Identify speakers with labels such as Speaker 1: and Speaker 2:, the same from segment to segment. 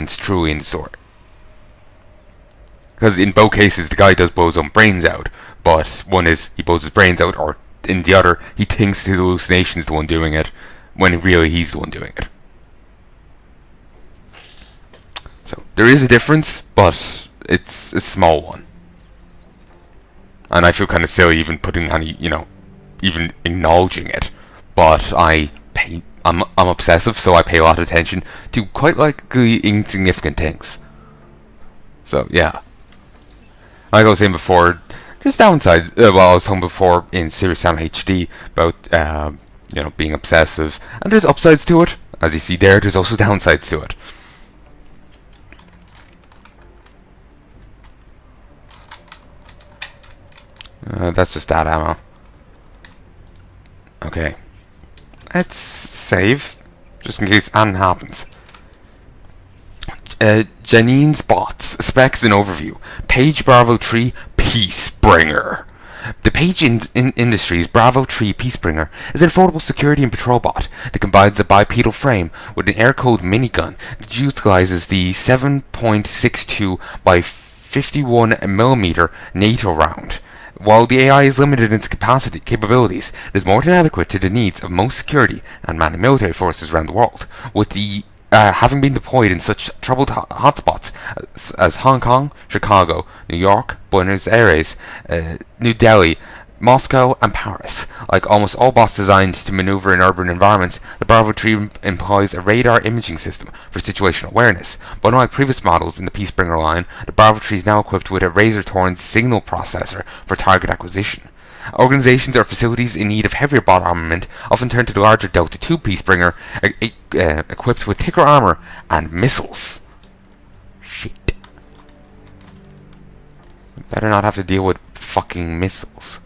Speaker 1: truly in the story. Because in both cases, the guy does blow his own brains out, but one is he blows his brains out, or in the other, he thinks his hallucination's the one doing it, when really he's the one doing it. So there is a difference, but it's a small one. And I feel kind of silly even putting any, even acknowledging it. But I'm obsessive, so I pay a lot of attention to quite likely insignificant things. So yeah. Like I was saying before, there's downsides. Well, I was talking before in Serious Sam HD about being obsessive, and there's upsides to it. As you see there, there's also downsides to it. That's just that ammo. Okay. Let's save, just in case anything happens. Janine's bots, specs and overview. Page Bravo 3 Peacebringer. The Page Industries Bravo 3 Peacebringer is an affordable security and patrol bot that combines a bipedal frame with an air-cooled minigun that utilizes the 7.62 by 51mm NATO round. While the AI is limited in its capabilities, it is more than adequate to the needs of most security and manned military forces around the world, with the having been deployed in such troubled hotspots as Hong Kong, Chicago, New York, Buenos Aires, New Delhi, Moscow, and Paris. Like almost all bots designed to maneuver in urban environments, the Bravo 3 employs a radar imaging system for situational awareness. But unlike previous models in the Peacebringer line, the Bravo 3 is now equipped with a Razor-Torn signal processor for target acquisition. Organizations or facilities in need of heavier bot armament often turn to the larger Delta II Peacebringer, equipped with thicker armor and missiles. Shit. Better not have to deal with fucking missiles.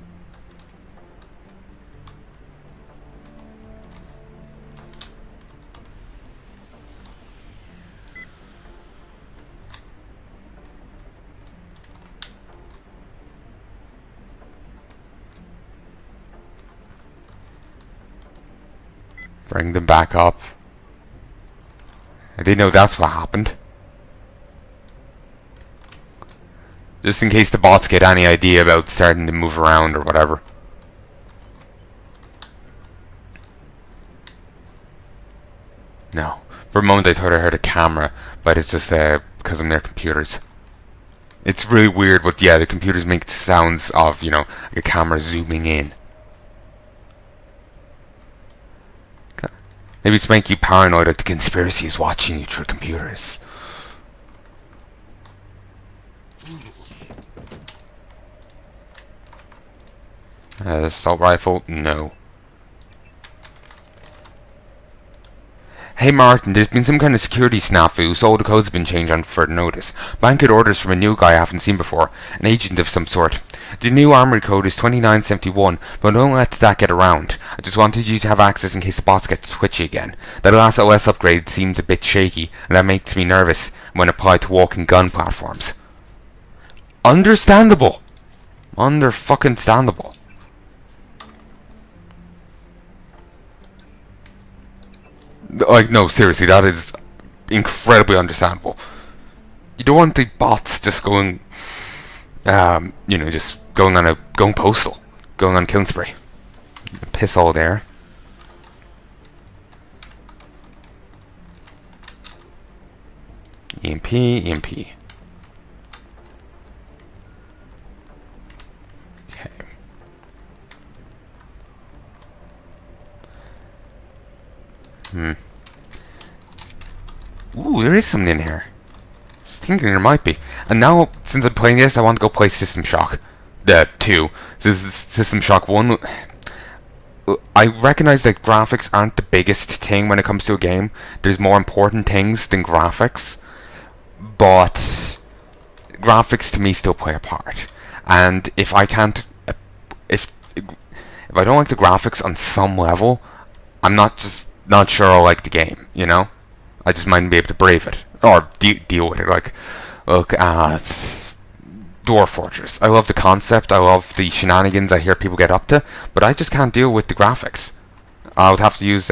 Speaker 1: Bring them back up. I didn't know that's what happened. Just in case the bots get any idea about starting to move around or whatever. No. For a moment I thought I heard a camera, but it's just because I'm near computers. It's really weird, but yeah, the computers make sounds of, like a camera zooming in. Maybe it's making you paranoid that the conspiracy is watching you through computers. Assault rifle? No. Hey Martin, there's been some kind of security snafu, so all the code's been changed on further notice. Blanket orders from a new guy I haven't seen before, an agent of some sort. The new armory code is 2971, but don't let that get around. I just wanted you to have access in case the bots get twitchy again. That last OS upgrade seems a bit shaky, and that makes me nervous when applied to walking gun platforms. Understandable! Under-fucking-standable. Like, no, seriously, that is incredibly understandable. You don't want the bots just going, just going postal, going on killing spree. Piss all there. EMP, EMP. Okay. Ooh, there is something in here. Just thinking there might be. And now, since I'm playing this, I want to go play System Shock 2. This is System Shock 1. I recognize that graphics aren't the biggest thing when it comes to a game. There's more important things than graphics. But graphics to me still play a part. And if I can't... If I don't like the graphics on some level, I'm not sure I'll like the game, I just might be able to brave it. Or deal with it. Like, look at Dwarf Fortress. I love the concept, I love the shenanigans I hear people get up to, but I just can't deal with the graphics. I would have to use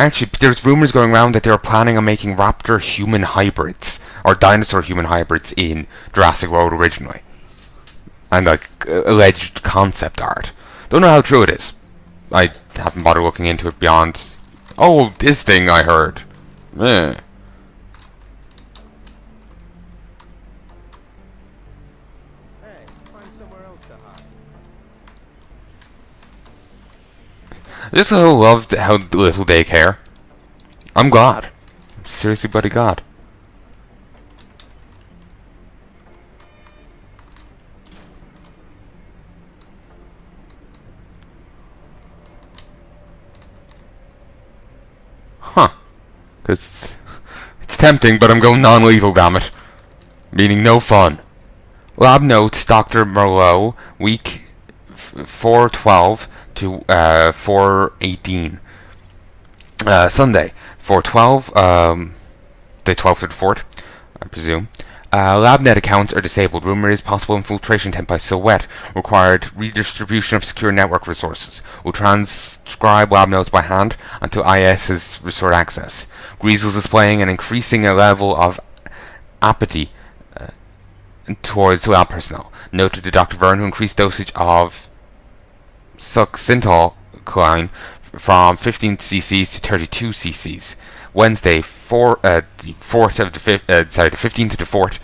Speaker 1: Actually, there's rumors going around that they were planning on making raptor human hybrids or dinosaur human hybrids in Jurassic World originally, and like alleged concept art. Don't know how true it is. I haven't bothered looking into it beyond. Oh, this thing I heard. Eh.
Speaker 2: Hey, find somewhere else to hide.
Speaker 1: I just loved how little they care. I'm glad. I'm seriously bloody glad. Huh. Because it's tempting, but I'm going non-lethal, damn it. Meaning no fun. Lab notes, Dr. Merlot, week 412 to 418. Sunday, 412, the 12th to the 4th, I presume. LabNet accounts are disabled. Rumor is possible infiltration attempt by Silhouette. Required redistribution of secure network resources. Will transcribe lab notes by hand until IS has restored access. Greasel's displaying an increasing level of apathy towards lab personnel. Noted to Dr. Verne, who increased dosage of succinylcholine from 15 cc's to 32 cc's. Wednesday, the 15th to the 4th.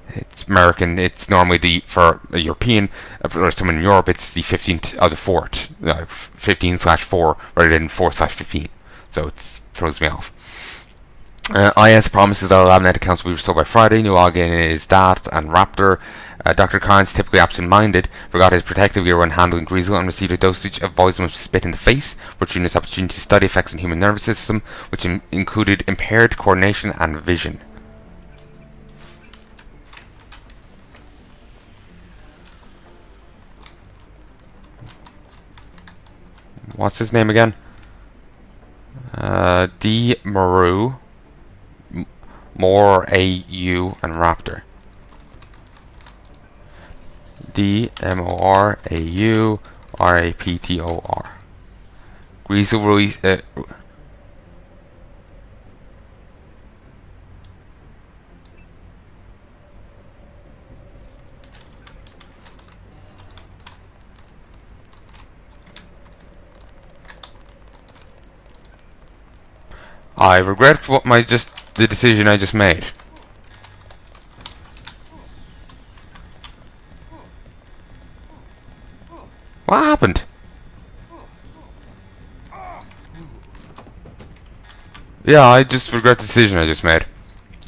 Speaker 1: It's American. It's normally for a European, or someone in Europe, it's the 15th of the 4th, 15/4 rather than 4/15. So it throws me off. IS promises that LabNet accounts will be restored by Friday. New login is Dat and Raptor. Dr. Khan's typically absent-minded, forgot his protective gear when handling Greasel and received a dosage of poison with spit in the face, opportunity to study effects on the human nervous system, which included impaired coordination and vision. What's his name again? D. Maru, More A.U. and Raptor. DMORAURAPTOR. Greasel release. I regret the decision I just made. What happened? Yeah, I just regret the decision I just made.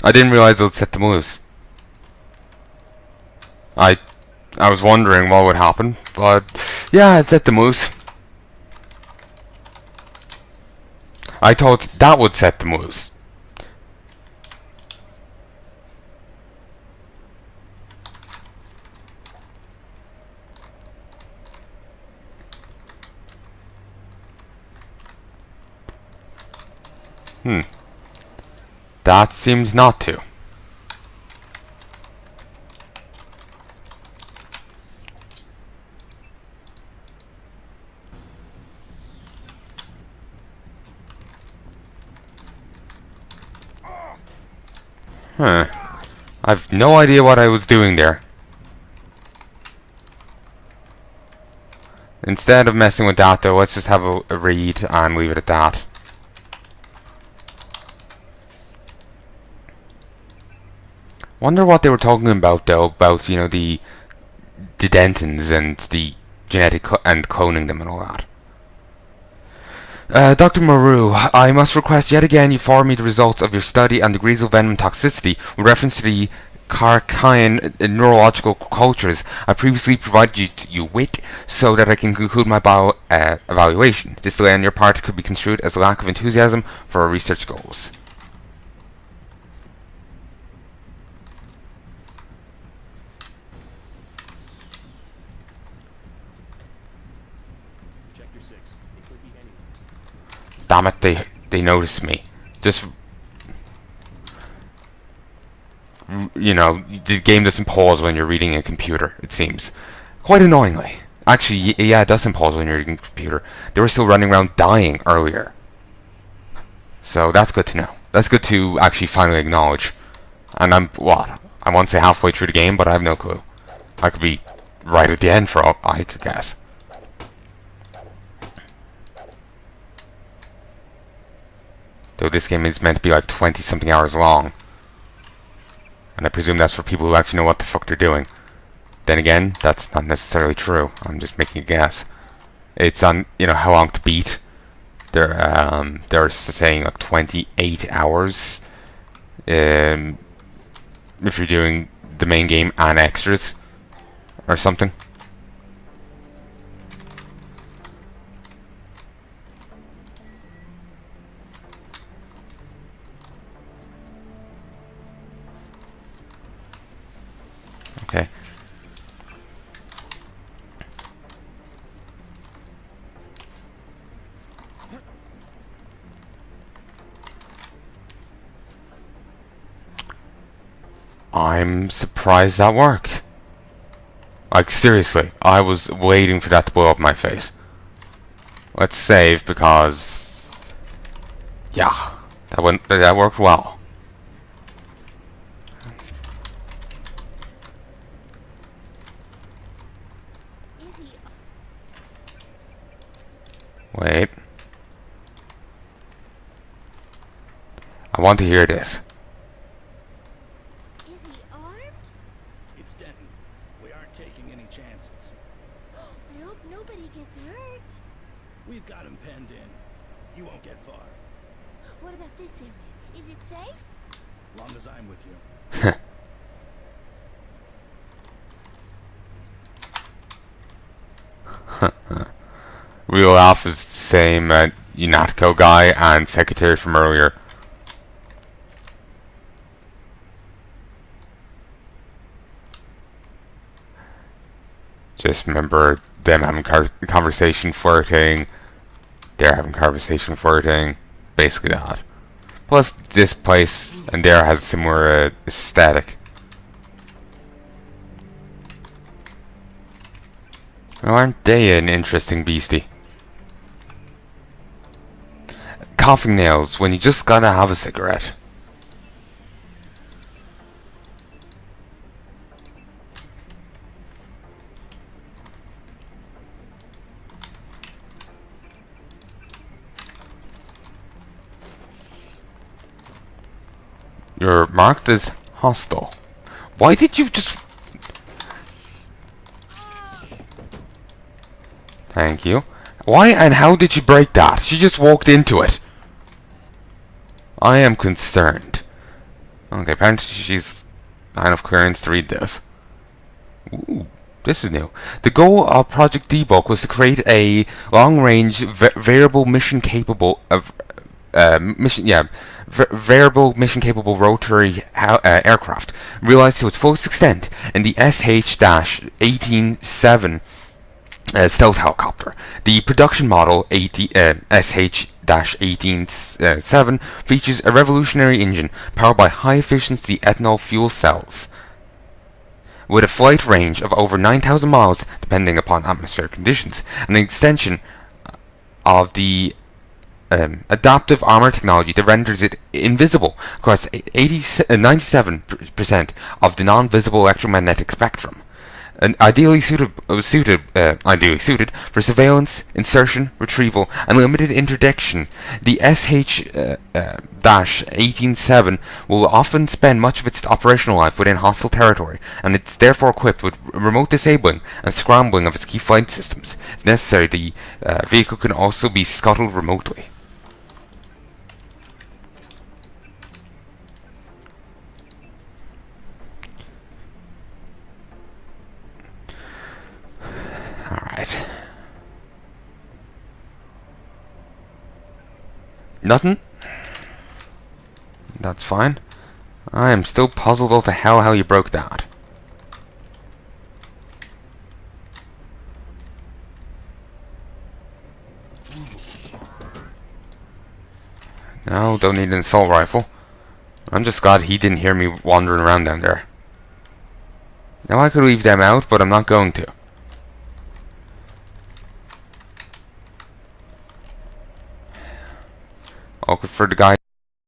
Speaker 1: I didn't realize it would set them loose. I was wondering what would happen, but yeah, it set them loose. I thought that would set them loose. That seems not to. I've no idea what I was doing there. Instead of messing with that though, let's just have a read and leave it at that. Wonder what they were talking about though, about, you know, the Dentons and the genetic and cloning them and all that. Dr. Maru, I must request yet again you forward me the results of your study on the Greasel venom toxicity with reference to the Carcaean neurological cultures I previously provided you with so that I can conclude my bio evaluation. This delay on your part could be construed as a lack of enthusiasm for our research goals. Damn it, they noticed me. Just, you know, the game doesn't pause when you're reading a computer, it seems. Quite annoyingly. Actually, yeah, it doesn't pause when you're reading a computer. They were still running around dying earlier. So that's good to know. That's good to actually finally acknowledge. And I'm, what? I won't say halfway through the game, but I have no clue. I could be right at the end for all I could guess. Though this game is meant to be like 20-something hours long. And I presume that's for people who actually know what the fuck they're doing. Then again, that's not necessarily true. I'm just making a guess. It's on, you know, how long to beat. They're saying like 28 hours. If you're doing the main game and extras or something. Okay. I'm surprised that worked. Like, seriously, I was waiting for that to blow up my face. Let's save because... yeah, that worked well. Wait. I want to hear this.
Speaker 3: Is he armed?
Speaker 4: It's Denton. We aren't taking any chances.
Speaker 3: I hope nobody gets hurt.
Speaker 4: We've got him penned in. You won't get far.
Speaker 3: What about this area? Is it safe?
Speaker 4: Long as I'm with you.
Speaker 1: Real Alpha is the same UNATCO guy and secretary from earlier. Just remember them having conversation flirting. They're having conversation flirting. Basically that. Plus, this place and there has a similar aesthetic. Well, aren't they an interesting beastie? Coughing nails when you just gotta have a cigarette. You're marked as hostile. Why did you just... Thank you. Why and how did you break that? She just walked into it. I am concerned. Okay, apparently she's not enough clearance to read this. Ooh, this is new. The goal of Project Debug was to create a long-range variable mission-capable variable mission-capable rotary aircraft, realized to its fullest extent in the SH-187 stealth helicopter. The production model SH-187 features a revolutionary engine powered by high-efficiency ethanol fuel cells. With a flight range of over 9,000 miles, depending upon atmospheric conditions, and an extension of the adaptive armor technology that renders it invisible across 97% of the non-visible electromagnetic spectrum. And ideally suited for surveillance, insertion, retrieval, and limited interdiction, the SH-187 will often spend much of its operational life within hostile territory, and it's therefore equipped with remote disabling and scrambling of its key flight systems. If necessary, the vehicle can also be scuttled remotely. Alright. Nothing? That's fine. I am still puzzled as to how you broke that. No, don't need an assault rifle. I'm just glad he didn't hear me wandering around down there. Now I could leave them out, but I'm not going to. Awkward for the guy